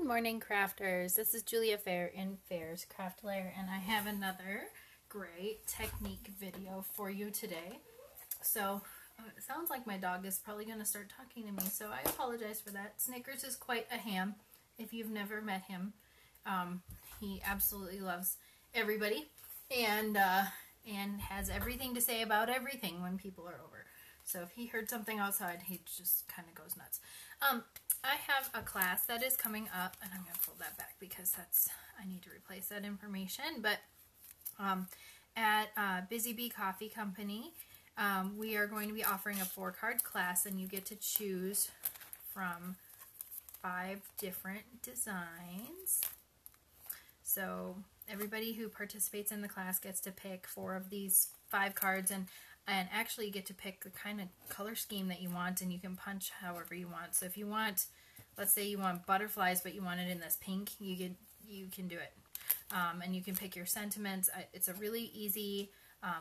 Good morning, crafters. This is Julia Fair in Fair's Craft Lair, and I have another great technique video for you today. So, it sounds like my dog is probably going to start talking to me, so I apologize for that. Snickers is quite a ham. If you've never met him, he absolutely loves everybody and has everything to say about everything when people are over. So if he heard something outside, he just kind of goes nuts. I have a class that is coming up, and I'm going to pull that back because I need to replace that information. But at Busy Bee Coffee Company, we are going to be offering a 4-card class, and you get to choose from 5 different designs. So everybody who participates in the class gets to pick 4 of these 5 cards, and actually you get to pick the kind of color scheme that you want, and you can punch however you want. So if you want, let's say you want butterflies, but you want it in this pink, you can do it. And you can pick your sentiments. It's a really easy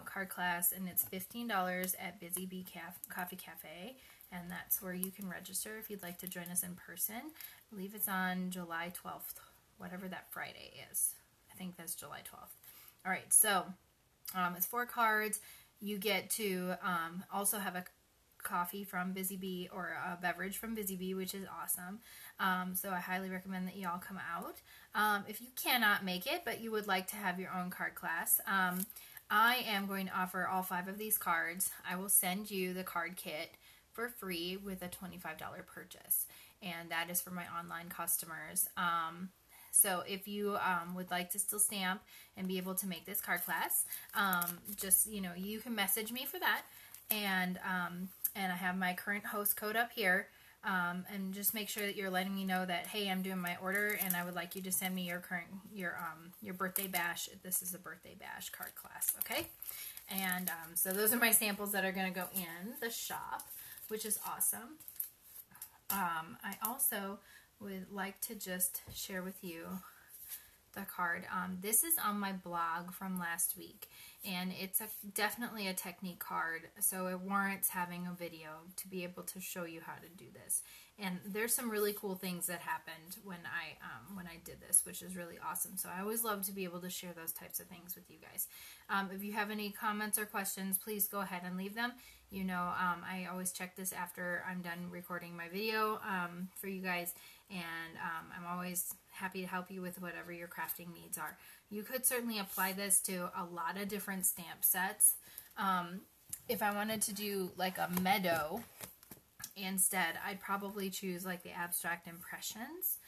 card class, and it's $15 at Busy Bee Coffee Cafe, and that's where you can register if you'd like to join us in person. I believe it's on July 12th, whatever that Friday is. I think that's July 12th. All right, so it's 4 cards. You get to also have a coffee from Busy Bee or a beverage from Busy Bee, which is awesome. So I highly recommend that you all come out. If you cannot make it, but you would like to have your own card class, I am going to offer all 5 of these cards. I will send you the card kit for free with a $25 purchase, and that is for my online customers. So if you would like to still stamp and be able to make this card class, just, you can message me for that. And I have my current host code up here. And just make sure that you're letting me know that, hey, I'm doing my order and I would like you to send me your birthday bash. This is a birthday bash card class, okay? And so those are my samples that are going to go in the shop, which is awesome. I also would like to just share with you the card. This is on my blog from last week, and it's definitely a technique card, so it warrants having a video to be able to show you how to do this. And there's some really cool things that happened when I did this, which is really awesome. So I always love to be able to share those types of things with you guys. If you have any comments or questions, please go ahead and leave them. I always check this after I'm done recording my video for you guys, and I'm always happy to help you with whatever your crafting needs are. You could certainly apply this to a lot of different stamp sets. If I wanted to do like a meadow instead, I'd probably choose like the Abstract Impressions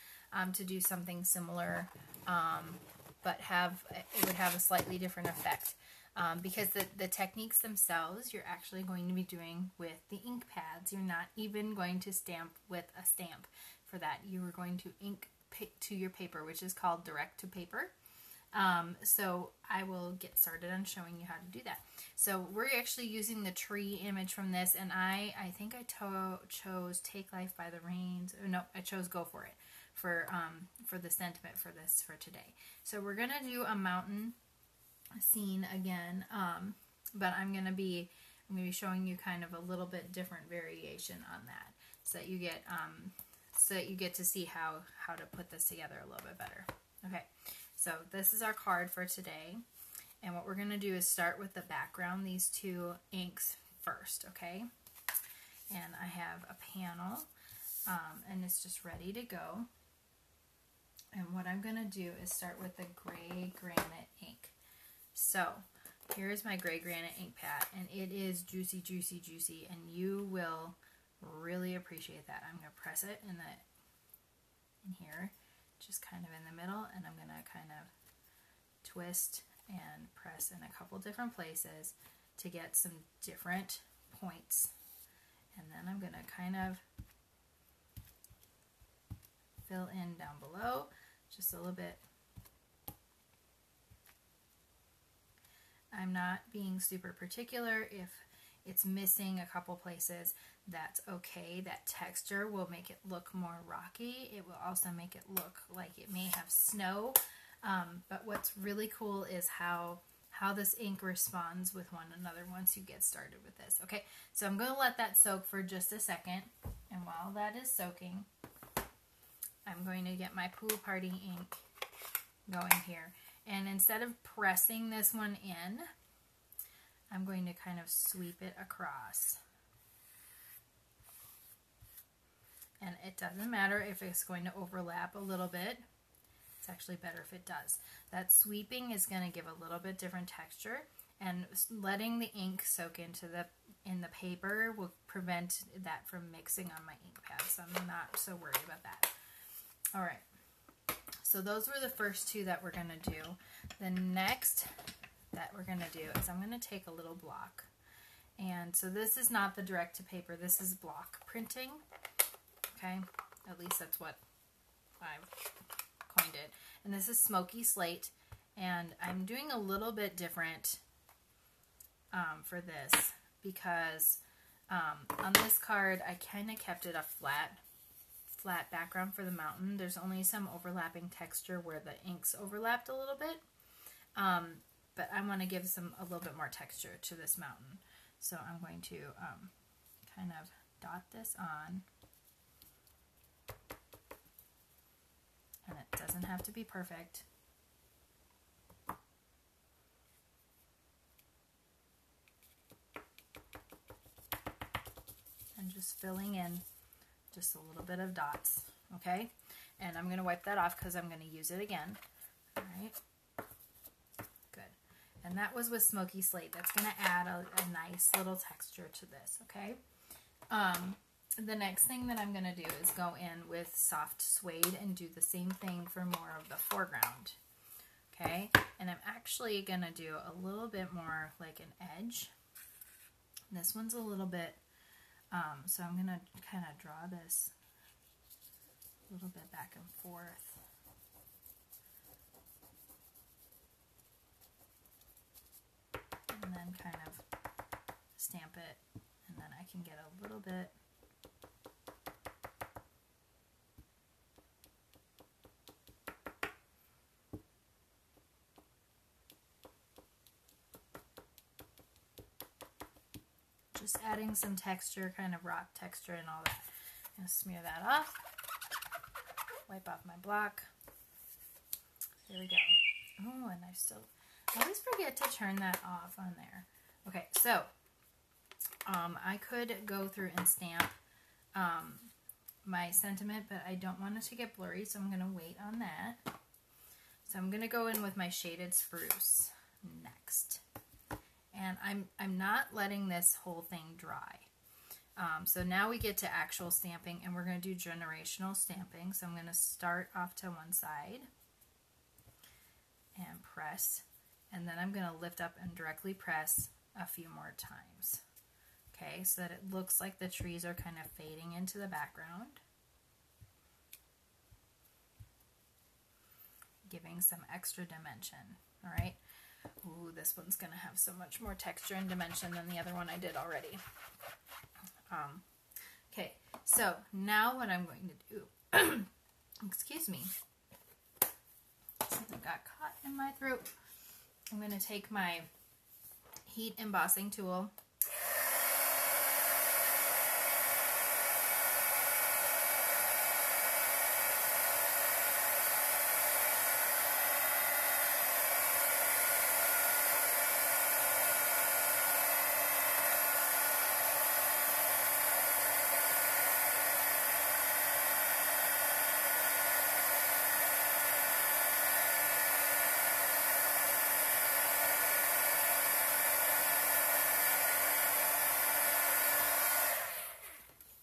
to do something similar, but it would have a slightly different effect. Because the techniques themselves you're actually going to be doing with the ink pads. You're not even going to stamp with a stamp for that. You are going to ink to your paper, which is called direct to paper. So I will get started on showing you how to do that. So we're actually using the tree image from this, and I think I chose Take Life by the Reins. No, I chose Go For It for the sentiment for this for today. So we're going to do a mountain scene again, but I'm going to be showing you kind of a little bit different variation on that, so that you get to see how to put this together a little bit better. Okay, so this is our card for today, and what we're going to do is start with the background, these 2 inks first, okay? And I have a panel, and it's just ready to go. And what I'm going to do is start with the gray granite ink. So here's my gray granite ink pad, and it is juicy, juicy, juicy, and you will really appreciate that. I'm going to press it in here, just kind of in the middle, and I'm going to kind of twist and press in a couple different places to get some different points. And then I'm going to kind of fill in down below just a little bit. I'm not being super particular. If it's missing a couple places, that's okay. That texture will make it look more rocky. It will also make it look like it may have snow. But what's really cool is how this ink responds with one another once you get started with this. Okay, so I'm going to let that soak for just a second. And while that is soaking, I'm I'm going to get my Pool Party ink going here. And instead of pressing this one in, I'm going to kind of sweep it across. And it doesn't matter if it's going to overlap a little bit. It's actually better if it does. That sweeping is going to give a little bit different texture, and letting the ink soak into the paper will prevent that from mixing on my ink pad, so I'm not so worried about that. All right, so those were the first two that we're going to do. The next that we're going to do is I'm going to take a little block, and so this is not the direct to paper, this is block printing, okay? At least that's what I've coined it. And this is Smoky Slate, and I'm doing a little bit different for this because on this card I kind of kept it a flat background for the mountain. There's only some overlapping texture where the inks overlapped a little bit, but I want to give a little bit more texture to this mountain. So I'm going to kind of dot this on. And it doesn't have to be perfect. And just filling in just a little bit of dots, okay? And I'm going to wipe that off because I'm going to use it again. All right. Good. And that was with Smoky Slate. That's going to add a nice little texture to this, okay? The next thing that I'm going to do is go in with Soft Suede and do the same thing for more of the foreground. Okay? And I'm actually going to do a little bit more like an edge. This one's a little bit, so I'm going to kind of draw this a little bit back and forth. And then kind of stamp it, and then I can get a little bit just adding some texture, kind of rock texture and all that. I'm going to smear that off. Wipe off my block. There we go. Oh, and I always forget to turn that off on there. Okay, so I could go through and stamp my sentiment, but I don't want it to get blurry, so I'm going to wait on that. So I'm going to go in with my Shaded Spruce next. And I'm not letting this whole thing dry. So now we get to actual stamping, and we're going to do generational stamping. So I'm going to start off to one side and press, and then I'm going to lift up and directly press a few more times. Okay, so that it looks like the trees are kind of fading into the background, giving some extra dimension. All right. Ooh, this one's going to have so much more texture and dimension than the other one I did already. Okay, so now what I'm going to do, excuse me, something got caught in my throat. I'm going to take my heat embossing tool.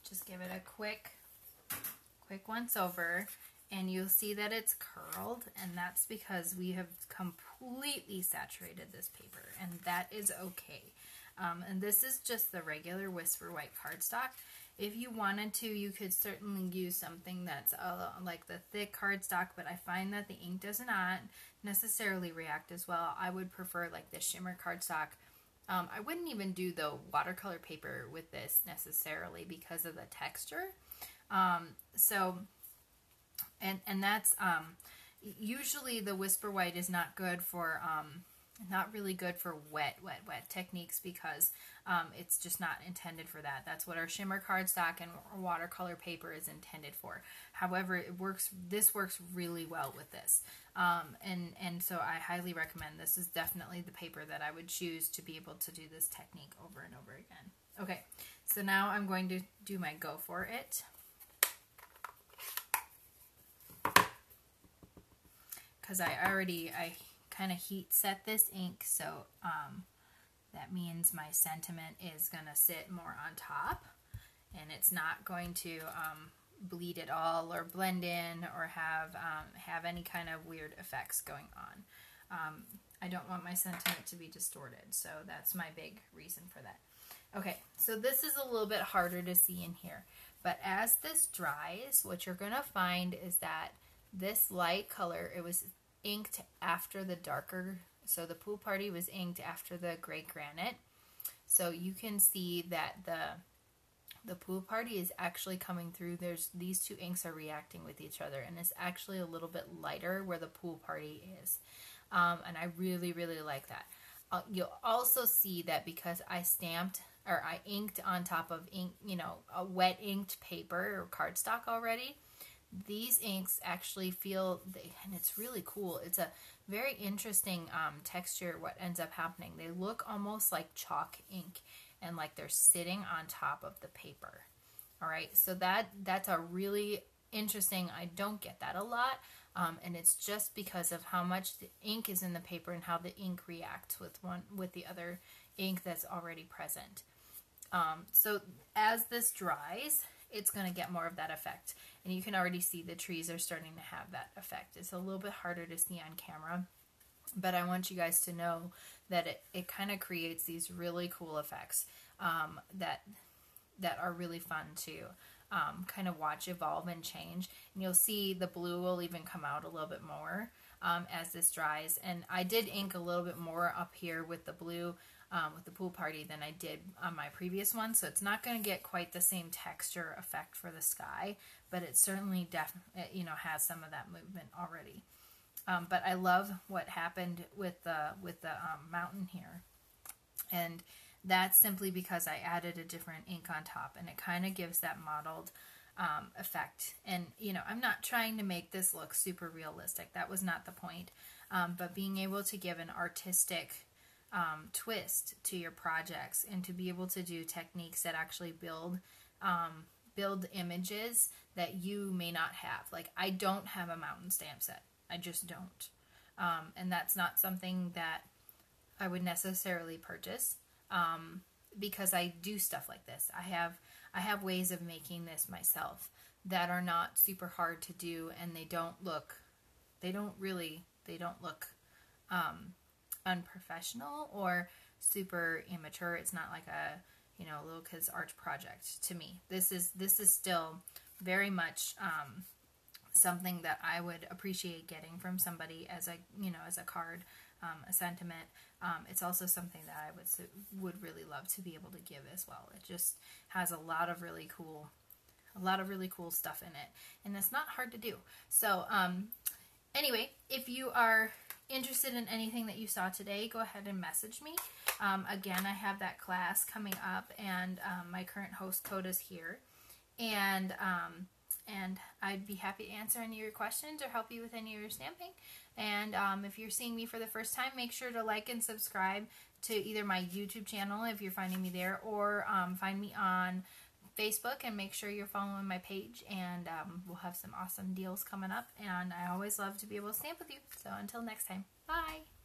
Just give it a quick once over, and you'll see that it's curled, and that's because we have completely saturated this paper, and that is okay. And this is just the regular Whisper White cardstock. If you wanted to, you could certainly use something that's like the thick cardstock, but I find that the ink does not necessarily react as well. I would prefer like the shimmer cardstock. I wouldn't even do the watercolor paper with this necessarily because of the texture. And that's usually the Whisper White is not good for not really good for wet techniques because it's just not intended for that. That's what our shimmer cardstock and watercolor paper is intended for. However, this works really well with this. And so I highly recommend this. Is definitely the paper that I would choose to be able to do this technique over and over again. Okay, so now I'm going to do my Go For It. Because I kind of heat set this ink, so that means my sentiment is going to sit more on top, and it's not going to bleed at all or blend in or have any kind of weird effects going on. I don't want my sentiment to be distorted, so that's my big reason for that. Okay, so this is a little bit harder to see in here, but as this dries, what you're going to find is that this light color, it was inked after the darker, so the Pool Party was inked after the Gray Granite. So you can see that the Pool Party is actually coming through. These two inks are reacting with each other, and it's actually a little bit lighter where the Pool Party is. And I really, really like that. You'll also see that because I inked on top of ink, a wet inked paper or cardstock already, these inks actually and it's really cool. It's a very interesting texture. What ends up happening, they look almost like chalk ink and like they're sitting on top of the paper. All right, so that's a really interesting. I don't get that a lot, and it's just because of how much the ink is in the paper and how the ink reacts with the other ink that's already present. So as this dries, it's going to get more of that effect. And you can already see the trees are starting to have that effect. It's a little bit harder to see on camera, but I want you guys to know that it kind of creates these really cool effects that are really fun to kind of watch evolve and change. And you'll see the blue will even come out a little bit more as this dries. And I did ink a little bit more up here with the blue with the Pool Party than I did on my previous one, so it's not going to get quite the same texture effect for the sky, but it certainly has some of that movement already. But I love what happened with the mountain here, and that's simply because I added a different ink on top, and it kind of gives that mottled effect. And I'm not trying to make this look super realistic. That was not the point. But being able to give an artistic twist to your projects and to be able to do techniques that actually build images that you may not have. Like, I don't have a mountain stamp set. I just don't. And that's not something that I would necessarily purchase because I do stuff like this. I have ways of making this myself that are not super hard to do, and they don't look unprofessional or super immature. It's not like a little kid's art project to me. This is still very much something that I would appreciate getting from somebody as a card, a sentiment. It's also something that I would really love to be able to give as well. It just has a lot of really cool stuff in it, and it's not hard to do. So anyway, if you are interested in anything that you saw today, go ahead and message me. Again, I have that class coming up, and my current host code is here, and I'd be happy to answer any of your questions or help you with any of your stamping. And if you're seeing me for the first time, make sure to like and subscribe to either my YouTube channel if you're finding me there, or find me on Facebook, and make sure you're following my page, and we'll have some awesome deals coming up, and I always love to be able to stamp with you. So until next time, bye!